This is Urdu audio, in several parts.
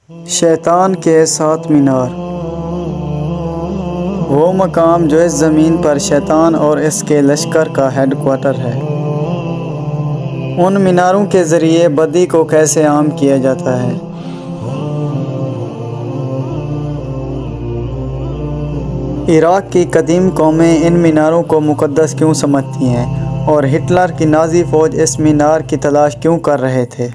شیطان کے 7 مینار، وہ مقام جو اس زمین پر شیطان اور اس کے لشکر کا ہیڈ کوارٹر ہے۔ ان میناروں کے ذریعے بدی کو کیسے عام کیا جاتا ہے۔ عراق کی قدیم قومیں ان میناروں کو مقدس کیوں سمجھتی ہیں اور ہٹلر کی نازی فوج اس مینار کی تلاش کیوں کر رہے تھے؟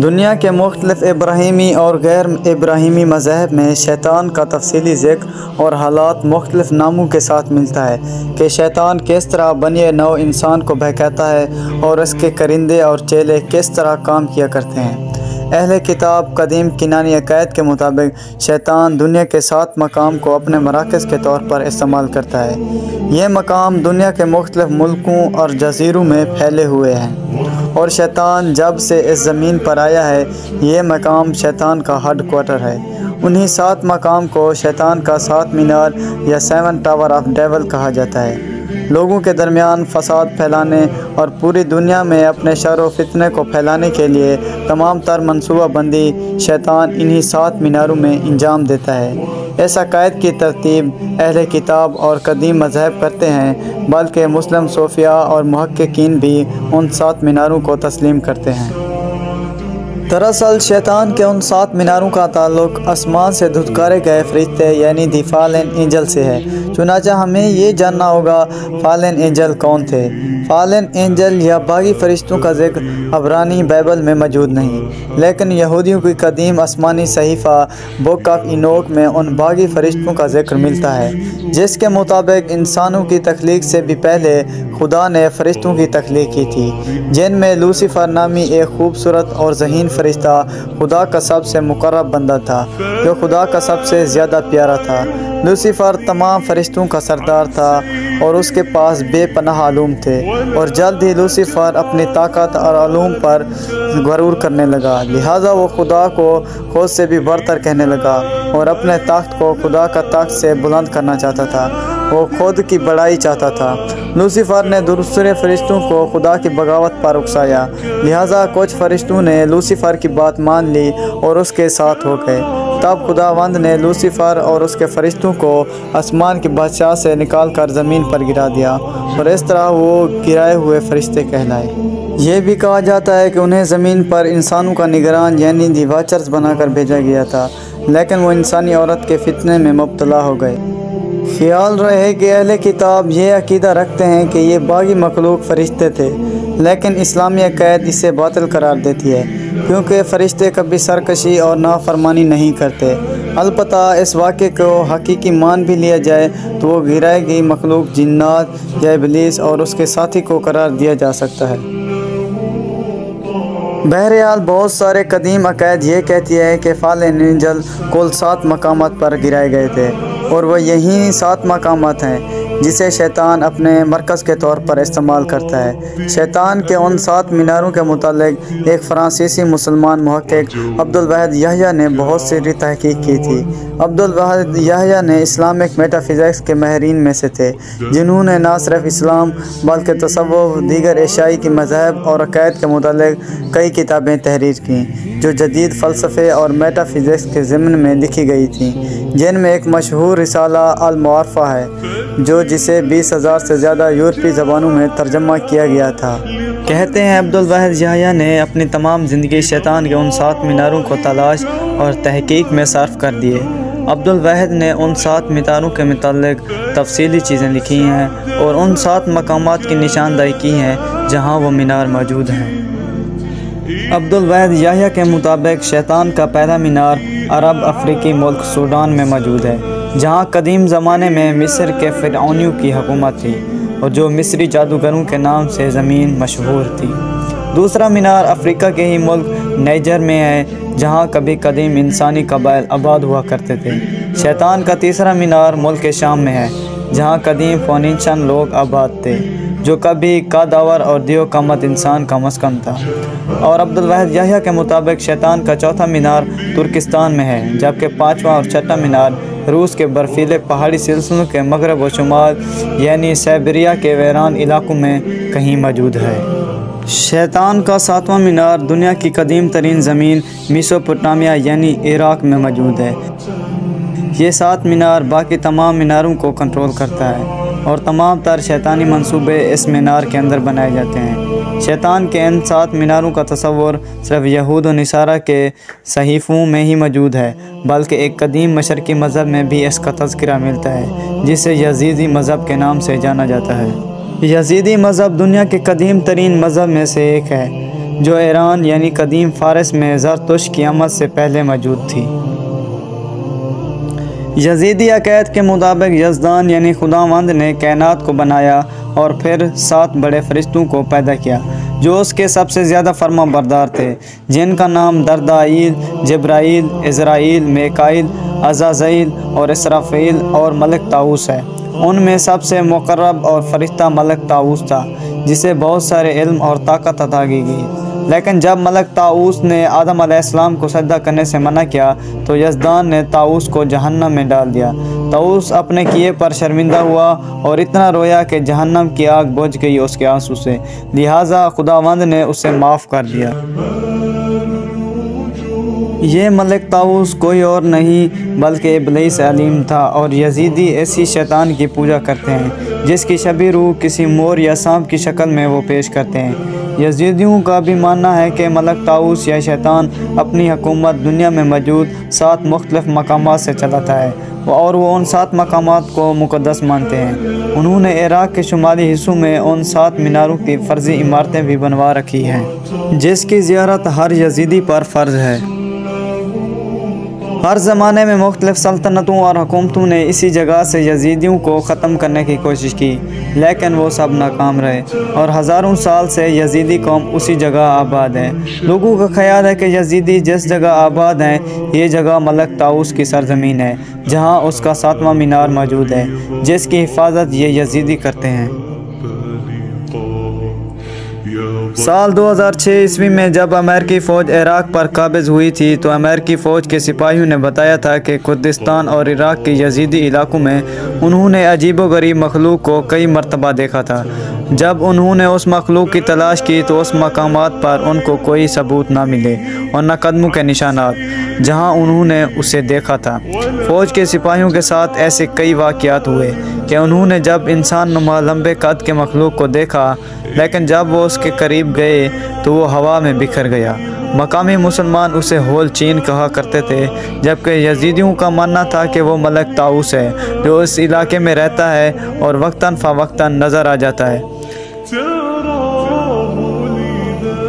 دنیا کے مختلف ابراہیمی اور غیر ابراہیمی مذاہب میں شیطان کا تفصیلی ذکر اور حالات مختلف ناموں کے ساتھ ملتا ہے کہ شیطان کس طرح بنی نوع انسان کو بہکاتا ہے اور اس کے کرندے اور چیلے کس طرح کام کیا کرتے ہیں۔ اہل کتاب قدیم کنانی عقائد کے مطابق شیطان دنیا کے 7 مقام کو اپنے مراکز کے طور پر استعمال کرتا ہے۔ یہ مقام دنیا کے مختلف ملکوں اور جزیروں میں پھیلے ہوئے ہیں اور شیطان جب سے اس زمین پر آیا ہے یہ مقام شیطان کا ہیڈ کوارٹر ہے۔ انہی 7 مقام کو شیطان کا 7 مینار یا 7 ٹاور آف ڈیول کہا جاتا ہے۔ لوگوں کے درمیان فساد پھیلانے اور پوری دنیا میں اپنے شر و فتنے کو پھیلانے کے لیے تمام تر منصوبہ بندی شیطان انہی 7 میناروں میں انجام دیتا ہے۔ اس عقائد کی ترتیب اہل کتاب اور قدیم مذاہب کرتے ہیں، بلکہ مسلم صوفیاء اور محققین بھی ان 7 میناروں کو تسلیم کرتے ہیں۔ دراصل شیطان کے ان 7 میناروں کا تعلق آسمان سے دھتکارے گئے فرشتے یعنی دی فالن اینجل سے ہے۔ چنانچہ ہمیں یہ جاننا ہوگا فالن اینجل کون تھے۔ فالن اینجل یا باغی فرشتوں کا ذکر عبرانی بائبل میں موجود نہیں، لیکن یہودیوں کی قدیم آسمانی صحیفہ بک آف اینوک میں ان باغی فرشتوں کا ذکر ملتا ہے، جس کے مطابق انسانوں کی تخلیق سے بھی پہلے خدا نے فرشتوں کی تخلیق کی تھی، جن میں لوسیفر نامی ایک خوبصورت اور ذہین فرشتہ خدا کا سب سے مقرب بندہ تھا، جو خدا کا سب سے زیادہ پیارا تھا۔ لوسیفر تمام فرشتوں کا سردار تھا اور اس کے پاس بے پناہ علوم تھے، اور جلد ہی لوسیفر اپنی طاقت اور علوم پر غرور کرنے لگا، لہٰذا وہ خدا کو خود سے بھی برتر کہنے لگا اور اپنے تخت کو خدا کا تخت سے بلند کرنا چاہتا تھا۔ وہ خود کی بڑائی چاہتا تھا۔ لوسیفر نے دوسرے فرشتوں کو خدا کی بغاوت پر اکسایا، لہٰذا کچھ فرشتوں نے لوسیفر کی بات مان لی اور اس کے ساتھ ہو گئے۔ تب خداوند نے لوسیفر اور اس کے فرشتوں کو آسمان کی بادشاہ سے نکال کر زمین پر گرا دیا، اور اس طرح وہ گرائے ہوئے فرشتے کہلائے۔ یہ بھی کہا جاتا ہے کہ انہیں زمین پر انسانوں کا نگران یعنی دی واچرز بنا کر بھیجا گیا تھا، لیکن وہ انسانی عورت کے فتنے میں مبتلا ہو گئے۔ خیال رہے کہ اہل کتاب یہ عقیدہ رکھتے ہیں کہ یہ باغی مخلوق فرشتے تھے، لیکن اسلامی عقائد اسے باطل قرار دیتی ہے، کیونکہ فرشتے کبھی سرکشی اور نافرمانی نہیں کرتے۔ البتہ اس واقعے کو حقیقی مان بھی لیا جائے تو وہ گرائی گئی مخلوق جنات یا ابلیس اور اس کے ساتھی کو قرار دیا جا سکتا ہے۔ بہرحال بہت سارے قدیم عقائد یہ کہتی ہے کہ فالن اینجل کل 7 مقامات پر گرائے گئے تھے، اور وہ یہی 7 مقامات ہیں جسے شیطان اپنے مرکز کے طور پر استعمال کرتا ہے۔ شیطان کے ان 7 میناروں کے متعلق ایک فرانسیسی مسلمان محقق عبدالواحد یحییٰ نے بہت سی تحقیق کی تھی۔ عبدالواحد یحییٰ نے اسلامک میٹا فزکس کے ماہرین میں سے تھے، جنہوں نے نہ صرف اسلام بلکہ تصوف، دیگر ایشیائی کی مذاہب اور عقائد کے متعلق کئی کتابیں تحریر کیں جو جدید فلسفے اور میٹا فزکس کے ضمن میں لکھی گئی تھیں، جن میں ایک مشہور رسالہ المعارفہ ہے جو جسے 20,000 سے زیادہ یورپی زبانوں میں ترجمہ کیا گیا تھا۔ کہتے ہیں عبدالواحد یحییٰ نے اپنی تمام زندگی شیطان کے ان 7 میناروں کو تلاش اور تحقیق میں صرف کر دیے۔ عبدالواحد نے ان 7 میناروں کے متعلق تفصیلی چیزیں لکھی ہیں اور ان 7 مقامات کی نشاندہی کی ہے جہاں وہ مینار موجود ہیں۔ عبدالواحد یحییٰ کے مطابق شیطان کا پہلا مینار عرب افریقی ملک سوڈان میں موجود ہے، جہاں قدیم زمانے میں مصر کے فرعونیوں کی حکومت تھی اور جو مصری جادوگروں کے نام سے زمین مشہور تھی۔ دوسرا مینار افریقہ کے ہی ملک نائجر میں ہے، جہاں کبھی قدیم انسانی قبائل آباد ہوا کرتے تھے۔ شیطان کا تیسرا مینار ملک شام میں ہے، جہاں قدیم فونیشین لوگ آباد تھے، جو کبھی قادور اور دیو قامت انسان کا مسکن تھا۔ اور عبدالواحد یحییٰ کے مطابق شیطان کا چوتھا مینار ترکستان میں ہے، جبکہ پانچواں اور چھٹا مینار روس کے برفیلے پہاڑی سلسلوں کے مغرب و شمال یعنی سائبیریا کے ویران علاقوں میں کہیں موجود ہے۔ شیطان کا ساتواں مینار دنیا کی قدیم ترین زمین میسوپوٹامیہ یعنی عراق میں موجود ہے۔ یہ 7 مینار باقی تمام میناروں کو کنٹرول کرتا ہے اور تمام تر شیطانی منصوبے اس مینار کے اندر بنائے جاتے ہیں۔ شیطان کے ان 7 میناروں کا تصور صرف یہود و نصارہ کے صحیفوں میں ہی موجود ہے، بلکہ ایک قدیم مشرقی مذہب میں بھی اس کا تذکرہ ملتا ہے، جسے یزیدی مذہب کے نام سے جانا جاتا ہے۔ یزیدی مذہب دنیا کے قدیم ترین مذہب میں سے ایک ہے، جو ایران یعنی قدیم فارس میں زرتشت کی آمد سے پہلے موجود تھی۔ یزیدی عقائد کے مطابق یزدان یعنی خداوند نے کائنات کو بنایا اور پھر 7 بڑے فرشتوں کو پیدا کیا، جو اس کے سب سے زیادہ فرما بردار تھے، جن کا نام دردائیل، جبرائیل، عزرائیل، میکائیل، عزازیل اور اسرافیل اور ملک طاؤس ہے۔ ان میں سب سے مقرب اور فرشتہ ملک طاؤس تھا، جسے بہت سارے علم اور طاقت عطا کی گئی۔ لیکن جب ملک طاؤس نے آدم علیہ السلام کو سجدہ کرنے سے منع کیا تو یزدان نے طاؤس کو جہنم میں ڈال دیا۔ طاؤس اپنے کیے پر شرمندہ ہوا اور اتنا رویا کہ جہنم کی آگ بجھ گئی اس کے آنسو سے، لہٰذا خداوند نے اسے معاف کر دیا۔ یہ ملک طاؤس کوئی اور نہیں بلکہ ابلیس علیم تھا، اور یزیدی ایسی شیطان کی پوجا کرتے ہیں جس کی شبیہ روح کسی مور یا سانپ کی شکل میں وہ پیش کرتے ہیں۔ یزیدیوں کا بھی ماننا ہے کہ ملک طاؤس یا شیطان اپنی حکومت دنیا میں موجود 7 مختلف مقامات سے چلاتا ہے، اور وہ ان 7 مقامات کو مقدس مانتے ہیں۔ انہوں نے عراق کے شمالی حصوں میں ان 7 میناروں کی فرضی عمارتیں بھی بنوا رکھی ہیں، جس کی زیارت ہر یزیدی پر فرض ہے۔ ہر زمانے میں مختلف سلطنتوں اور حکومتوں نے اسی جگہ سے یزیدیوں کو ختم کرنے کی کوشش کی، لیکن وہ سب ناکام رہے، اور ہزاروں سال سے یزیدی قوم اسی جگہ آباد ہے۔ لوگوں کا خیال ہے کہ یزیدی جس جگہ آباد ہیں، یہ جگہ ملک طاؤس کی سرزمین ہے، جہاں اس کا 7واں مینار موجود ہے، جس کی حفاظت یہ یزیدی کرتے ہیں۔ سال 2006 عیسوی میں جب امریکی فوج عراق پر قابض ہوئی تھی تو امریکی فوج کے سپاہیوں نے بتایا تھا کہ کردستان اور عراق کے یزیدی علاقوں میں انہوں نے عجیب و غریب مخلوق کو کئی مرتبہ دیکھا تھا۔ جب انہوں نے اس مخلوق کی تلاش کی تو اس مقامات پر ان کو کوئی ثبوت نہ ملے اور نہ قدموں کے نشانات جہاں انہوں نے اسے دیکھا تھا۔ فوج کے سپاہیوں کے ساتھ ایسے کئی واقعات ہوئے کہ انہوں نے جب انسان نما لمبے قد کے مخلوق کو دیکھا، لیکن جب وہ اس کے قریب گئے تو وہ ہوا میں بکھر گیا۔ مقامی مسلمان اسے ہول چین کہا کرتے تھے، جبکہ یزیدیوں کا ماننا تھا کہ وہ ملک طاؤس ہے جو اس علاقے میں رہتا ہے اور وقتاً فوقتاً نظر آ جاتا ہے۔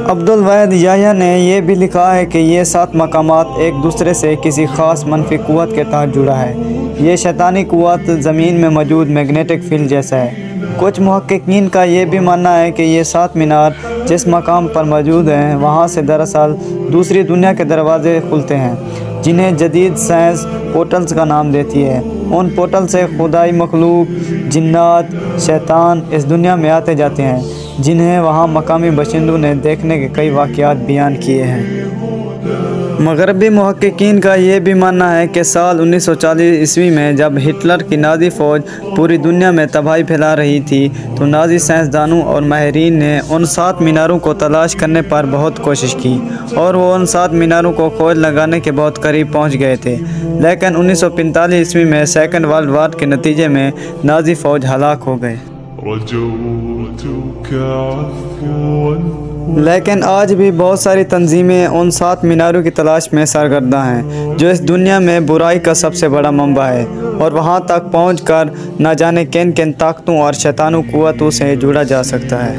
عبدالواحد یحییٰ نے یہ بھی لکھا ہے کہ یہ 7 مقامات ایک دوسرے سے کسی خاص منفی قوت کے تحت جڑا ہے۔ یہ شیطانی قوت زمین میں موجود میگنیٹک فیلڈ جیسا ہے۔ کچھ محققین کا یہ بھی ماننا ہے کہ یہ 7 مینار جس مقام پر موجود ہیں، وہاں سے دراصل دوسری دنیا کے دروازے کھلتے ہیں، جنہیں جدید سائنس پورٹلز کا نام دیتی ہے۔ ان پورٹل سے خدائی مخلوق، جنات، شیطان اس دنیا میں آتے جاتے ہیں، جنہیں وہاں مقامی باشندوں نے دیکھنے کے کئی واقعات بیان کیے ہیں۔ مغربی محققین کا یہ بھی ماننا ہے کہ سال 1940 عیسوی میں جب ہٹلر کی نازی فوج پوری دنیا میں تباہی پھیلا رہی تھی تو نازی سائنسدانوں اور ماہرین نے ان 7 میناروں کو تلاش کرنے پر بہت کوشش کی، اور وہ ان 7 میناروں کو کھوج لگانے کے بہت قریب پہنچ گئے تھے، لیکن 1945 عیسوی میں سیکنڈ ورلڈ وار کے نتیجے میں نازی فوج ہلاک ہو گئے۔ لیکن آج بھی بہت ساری تنظیمیں ان 7 میناروں کی تلاش میں سرگرداں ہیں، جو اس دنیا میں برائی کا سب سے بڑا منبع ہے، اور وہاں تک پہنچ کر نہ جانے کن کن طاقتوں اور شیطانی قوتوں سے جڑا جا سکتا ہے۔